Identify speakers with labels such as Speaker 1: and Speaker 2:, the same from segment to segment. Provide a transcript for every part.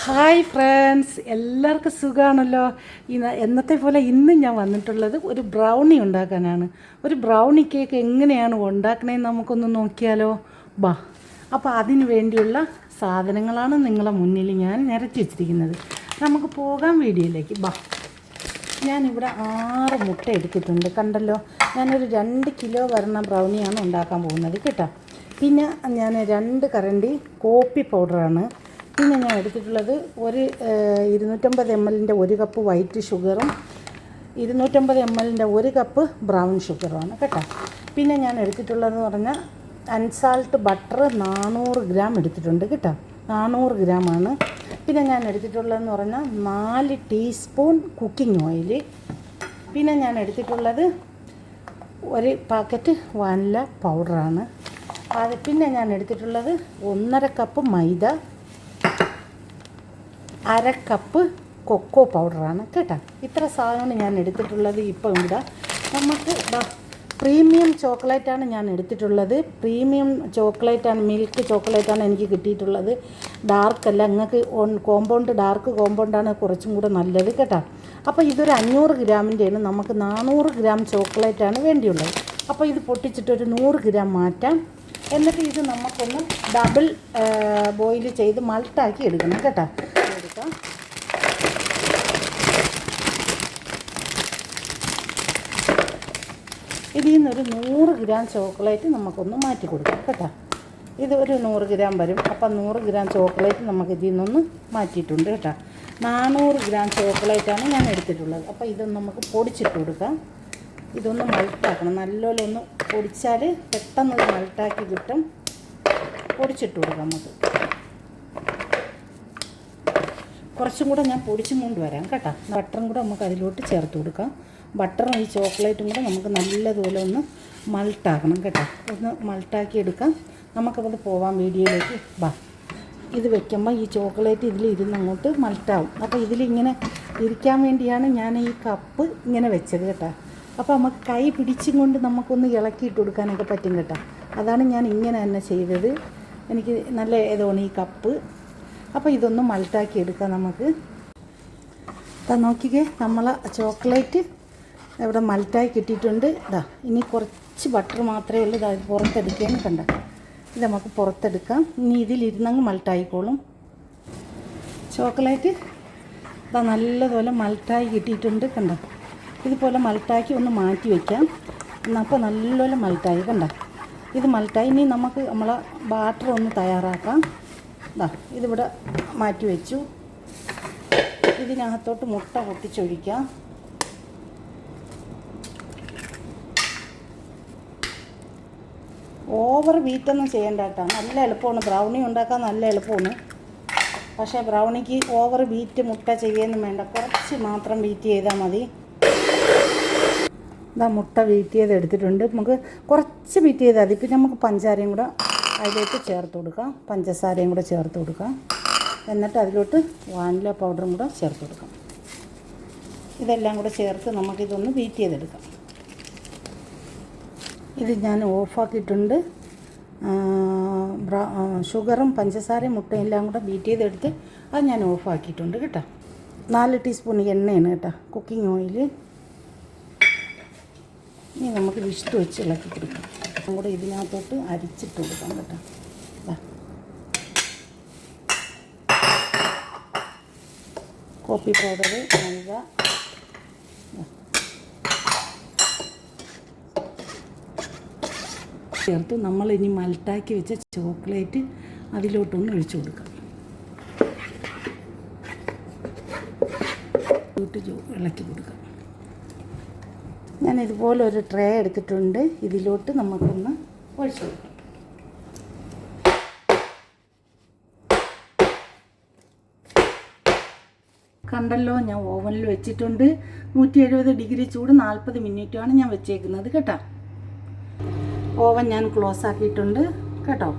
Speaker 1: Hi friends, എല്ലാവർക്കും സുഖമാണല്ലോ. എന്നത്തെ പോലെ ഇന്ന് ഞാൻ വന്നിട്ടുള്ളത് ഒരു ബ്രൗണി ഉണ്ടാക്കാനാണ്. ഒരു ബ്രൗണി കേക്ക് എങ്ങനെയാണ് ഉണ്ടാക്കണേന്ന് നമുക്കൊന്ന് നോക്കിയാലോ. ബാ, അപ്പോൾ അതിന് വേണ്ടിയുള്ള സാധനങ്ങളാണ് നിങ്ങളെ മുന്നിൽ ഞാൻ നിരത്തി വെച്ചിരിക്കുന്നത്. നമുക്ക് പോകാം വീഡിയോയിലേക്ക്. ബാ, ഞാനിവിടെ 6 മുട്ട എടുത്തിട്ടുണ്ട്. കണ്ടല്ലോ, ഞാനൊരു 2 കിലോ വരുന്ന ബ്രൗണിയാണ് ഉണ്ടാക്കാൻ പോകുന്നത് കേട്ടോ. പിന്നെ ഞാൻ 2 കരണ്ടി കോഫി പൗഡറാണ്. പിന്നെ ഞാൻ എടുത്തിട്ടുള്ളത് ഒരു 250 ml 1 കപ്പ് വൈറ്റ് ഷുഗറും 250 ml 1 കപ്പ് ബ്രൗൺ ഷുഗറുമാണ് കേട്ടോ. പിന്നെ ഞാൻ എടുത്തിട്ടുള്ളതെന്ന് പറഞ്ഞാൽ അൺസാൾട്ട് ബട്ടർ 400 ഗ്രാം എടുത്തിട്ടുണ്ട് കേട്ടോ. 400 ഗ്രാമാണ്. പിന്നെ ഞാൻ എടുത്തിട്ടുള്ളതെന്ന് പറഞ്ഞാൽ 4 ടീസ്പൂൺ കുക്കിംഗ് ഓയിൽ. പിന്നെ ഞാൻ എടുത്തിട്ടുള്ളത് ഒരു പാക്കറ്റ് വാനില പൗഡറാണ്. പിന്നെ ഞാൻ എടുത്തിട്ടുള്ളത് 1.5 കപ്പ് മൈദ, 1/2 കപ്പ് കൊക്കോ പൗഡറാണ് കേട്ടോ. ഇത്ര സാധനമാണ് ഞാൻ എടുത്തിട്ടുള്ളത്. ഇപ്പം ഇവിടെ നമുക്ക് പ്രീമിയം ചോക്ലേറ്റാണ് ഞാൻ എടുത്തിട്ടുള്ളത്. പ്രീമിയം ചോക്ലേറ്റാണ്, മിൽക്ക് ചോക്ലേറ്റാണ് എനിക്ക് കിട്ടിയിട്ടുള്ളത്. ഡാർക്കല്ല, നിങ്ങൾക്ക് ഡാർക്ക് കോമ്പൗണ്ടാണ് കുറച്ചും കൂടെ നല്ലത് കേട്ടോ. അപ്പോൾ ഇതൊരു 500 ഗ്രാമിൻ്റെയാണ്. നമുക്ക് 400 ഗ്രാം ചോക്ലേറ്റാണ് വേണ്ടിയുള്ളത്. അപ്പോൾ ഇത് പൊട്ടിച്ചിട്ടൊരു 100 ഗ്രാം മാറ്റാം. എന്നിട്ട് ഇത് നമുക്കൊന്ന് ഡബിൾ ബോയിൽ ചെയ്ത് മൾട്ടാക്കി എടുക്കണം കേട്ടോ. ഇതിൽ നിന്നൊരു 100 ഗ്രാം ചോക്ലേറ്റ് നമുക്കൊന്ന് മാറ്റി കൊടുക്കാം കേട്ടോ. ഇത് ഒരു 100 ഗ്രാം വരും. അപ്പം 100 ഗ്രാം ചോക്ലേറ്റ് നമുക്ക് ഇതിൽ നിന്നൊന്ന് മാറ്റിയിട്ടുണ്ട് കേട്ടോ. 400 ഗ്രാം ചോക്ലേറ്റാണ് ഞാൻ എടുത്തിട്ടുള്ളത്. അപ്പോൾ ഇതൊന്ന് നമുക്ക് പൊടിച്ചിട്ട് കൊടുക്കാം. ഇതൊന്ന് മൾട്ടാക്കണം. നല്ലോണം ഒന്ന് പൊടിച്ചാൽ പെട്ടെന്ന് മൾട്ടാക്കി കിട്ടും. പൊടിച്ചിട്ട് കൊടുക്കാം നമുക്ക്. കുറച്ചും കൂടെ ഞാൻ പൊടിച്ചും കൊണ്ടുവരാം കേട്ടോ. ബട്ടറും കൂടെ നമുക്ക് അതിലോട്ട് ചേർത്ത് കൊടുക്കാം. ബട്ടറും ഈ ചോക്ലേറ്റും കൂടെ നമുക്ക് നല്ലതുപോലെ ഒന്ന് മൾട്ടാക്കണം കേട്ടോ. ഒന്ന് മൾട്ടാക്കി എടുക്കാം. നമുക്കത് പോവാം വീഡിയോയിലേക്ക്. ബാ, ഇത് വെക്കുമ്പോൾ ഈ ചോക്ലേറ്റ് ഇതിൽ ഇരുന്നങ്ങോട്ട് മൾട്ടാവും. അപ്പോൾ ഇതിലിങ്ങനെ ഇരിക്കാൻ വേണ്ടിയാണ് ഞാൻ ഈ കപ്പ് ഇങ്ങനെ വെച്ചത് കേട്ടോ. അപ്പോൾ നമുക്ക് കൈ പിടിച്ചും കൊണ്ട് നമുക്കൊന്ന് ഇളക്കിയിട്ട് കൊടുക്കാനൊക്കെ പറ്റും കേട്ടോ. അതാണ് ഞാൻ ഇങ്ങനെ തന്നെ ചെയ്തത്. എനിക്ക് നല്ല ഏതാണ് ഈ കപ്പ്. അപ്പോൾ ഇതൊന്ന് മൾട്ടാക്കി എടുക്കാം നമുക്ക്. അപ്പം നോക്കിക്കേ, നമ്മളെ ചോക്ലേറ്റ് ഇവിടെ മൾട്ടായി കിട്ടിയിട്ടുണ്ട്. ഇതാ, ഇനി കുറച്ച് ബട്ടർ മാത്രമേ ഉള്ളൂ. ഇതാ, പുറത്തെടുക്കുകയാണ് കണ്ട. ഇത് നമുക്ക് പുറത്തെടുക്കാം. ഇനി ഇതിലിരുന്നങ്ങ് മൾട്ടായിക്കോളും. ചോക്ലേറ്റ് ഇതാ നല്ലതുപോലെ മൾട്ടായി കിട്ടിയിട്ടുണ്ട് കണ്ട. ഇതുപോലെ മൾട്ടാക്കി ഒന്ന് മാറ്റി വയ്ക്കാം. അപ്പോൾ നല്ലപോലെ മൾട്ടായി കണ്ട. ഇത് മൾട്ടായി. ഇനി നമുക്ക് നമ്മളെ ബാറ്റർ ഒന്ന് തയ്യാറാക്കാം. ഇതാ, ഇതിവിടെ മാറ്റി വെച്ചു. ഇതിനകത്തോട്ട് മുട്ട പൊട്ടിച്ചൊഴിക്കാം. ഓവർ ബീറ്റൊന്നും ചെയ്യേണ്ട കേട്ടോ. നല്ല എളുപ്പമാണ് ബ്രൗണി ഉണ്ടാക്കാൻ, നല്ല എളുപ്പമാണ്. പക്ഷേ ബ്രൗണിക്ക് ഓവർ ബീറ്റ് മുട്ട ചെയ്യുകയൊന്നും വേണ്ട. കുറച്ച് മാത്രം ബീറ്റ് ചെയ്താൽ മതി. ഇതാ, മുട്ട ബീറ്റ് ചെയ്ത് എടുത്തിട്ടുണ്ട്. നമുക്ക് കുറച്ച് ബീറ്റ് ചെയ്താൽ മതി. പിന്നെ നമുക്ക് പഞ്ചസാരയും കൂടെ അതിലേക്ക് ചേർത്ത് കൊടുക്കാം. പഞ്ചസാരയും കൂടെ ചേർത്ത് കൊടുക്കാം. എന്നിട്ട് അതിലോട്ട് വാനില പൗഡറും കൂടെ ചേർത്ത് കൊടുക്കാം. ഇതെല്ലാം കൂടെ ചേർത്ത് നമുക്കിതൊന്ന് ബീറ്റ് ചെയ്തെടുക്കാം. ഇത് ഞാൻ ഓഫാക്കിയിട്ടുണ്ട്. ഷുഗറും പഞ്ചസാരയും മുട്ടയും എല്ലാം കൂടെ ബീറ്റ് ചെയ്തെടുത്ത് അത് ഞാൻ ഓഫാക്കിയിട്ടുണ്ട് കേട്ടോ. 4 ടീസ്പൂൺ എണ്ണയാണ് കേട്ടോ, കുക്കിംഗ് ഓയിൽ. ഇനി നമുക്ക് വിഷ്ട് വെച്ച് ഇളക്കി കൊടുക്കാം. അതും കൂടെ ഇതിനകത്തോട്ട് അരിച്ചിട്ട് കൊടുക്കാം കേട്ടോ. കോഫി പൗഡർ, മൈദ, ചേർത്ത് നമ്മൾ ഇനി മൾട്ടാക്കി വെച്ച ചോക്ലേറ്റ് അതിലോട്ടൊന്ന് ഒഴിച്ചു കൊടുക്കാം. ഇളക്കി കൊടുക്കാം. ഞാൻ ഇതുപോലെ ഒരു ട്രേ എടുത്തിട്ടുണ്ട്. ഇതിലോട്ട് നമുക്കൊന്ന് ഒഴിച്ചു കൊടുക്കാം. കണ്ടല്ലോ, ഞാൻ ഓവനിൽ വെച്ചിട്ടുണ്ട്. 170 ഡിഗ്രി ചൂട് 40 മിനിറ്റാണ് ഞാൻ വെച്ചേക്കുന്നത് കേട്ടോ. ഓവൻ ഞാൻ ക്ലോസ് ആക്കിയിട്ടുണ്ട് കേട്ടോ.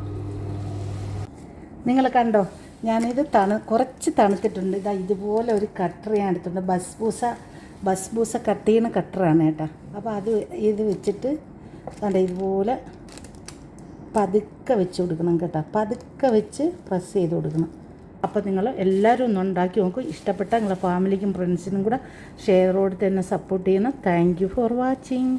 Speaker 1: നിങ്ങൾ കണ്ടോ, ഞാനിത് കുറച്ച് തണുത്തിട്ടുണ്ട്. ഇതാ, ഇതുപോലെ ഒരു കട്ടർ ഞാൻ എടുത്തിട്ടുണ്ട്. ബസ്ബൂസ കട്ട് ചെയ്യുന്ന കട്ടറാണ് കേട്ടോ. അപ്പോൾ ഇത് വെച്ചിട്ട് കണ്ട ഇതുപോലെ പതുക്കെ വെച്ച് കൊടുക്കണം കേട്ടോ. പതുക്കെ വെച്ച് പ്രസ് ചെയ്ത് കൊടുക്കണം. അപ്പോൾ നിങ്ങൾ എല്ലാവരും ഒന്ന് ഉണ്ടാക്കി നോക്കും. ഇഷ്ടപ്പെട്ട നിങ്ങളെ ഫാമിലിക്കും ഫ്രണ്ട്സിനും കൂടെ ഷെയർ കൊടുത്ത് തന്നെ സപ്പോർട്ട് ചെയ്യണം. Thank you for watching.